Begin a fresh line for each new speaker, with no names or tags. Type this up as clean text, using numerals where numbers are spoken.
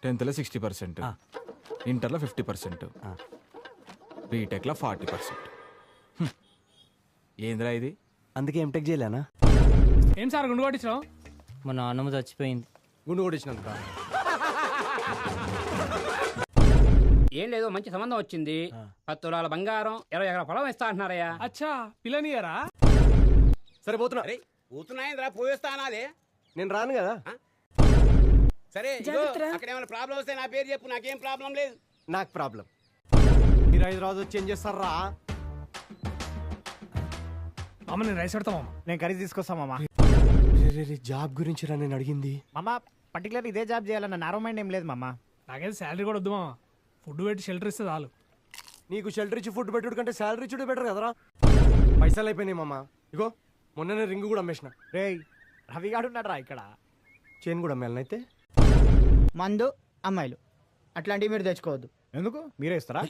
10th 60%, ఇంటర్లో 50%, బీటెక్లో 40%. ఏందిరా ఇది?
అందుకే ఎంటెక్ చేయలేనా?
ఏం సార్ గుండు కొట్టించావు?
మా నాన్నమ్మ చచ్చిపోయింది.
గుండు కొట్టించినందుక?
ఏం లేదు, మంచి సంబంధం వచ్చింది. 10 తులాల బంగారం, 20 ఎకరాల పొలం ఇస్తా అంటున్నారయ్యా.
అచ్చా పిల్లనియరా?
సరే పోతున్నా.
పోతున్నాయింద్రా, పోయేస్తానాలే.
నేను రాను కదా.
సరే అక్కడ ఏమైనా ప్రాబ్లం వస్తే నా పేరు చెప్పు, నాకేం ప్రాబ్లం లేదు.
నాకు ప్రాబ్లం. మీరు హైదరాబాద్ వచ్చి ఏం చేస్తారా?
మామ నేను రైస్ పెడతా మామ.
నేను కర్రీ తీసుకొస్తా మామ.
జాబ్ గురించి రా నేను అడిగింది.
మామ పర్టికులర్ ఇదే జాబ్ చేయాలన్న నారో మైండ్ ఏం లేదు మామ.
నాకైతే శాలరీ కూడా వద్దు మామ, ఫుడ్ పెట్టి షెల్టర్ ఇస్తే చాలు.
నీకు షెల్టర్ ఇచ్చి ఫుడ్ పెట్టుడు కంటే శాలరీ ఇచ్చుడే బెటర్ కదరా. పైసలు అయిపోయినాయి మామ. ఇగో మొన్ననే రింగ్ కూడా అమ్మేసిన.
రేయ్ రవిగాడు ఉన్నాడు రా ఇక్కడ.
చైన్ కూడా అమ్మేయాలనైతే.
మందు అమ్మాయిలు అట్లాంటివి మీరు తెచ్చుకోవద్దు.
ఎందుకు మీరే ఇస్తారా?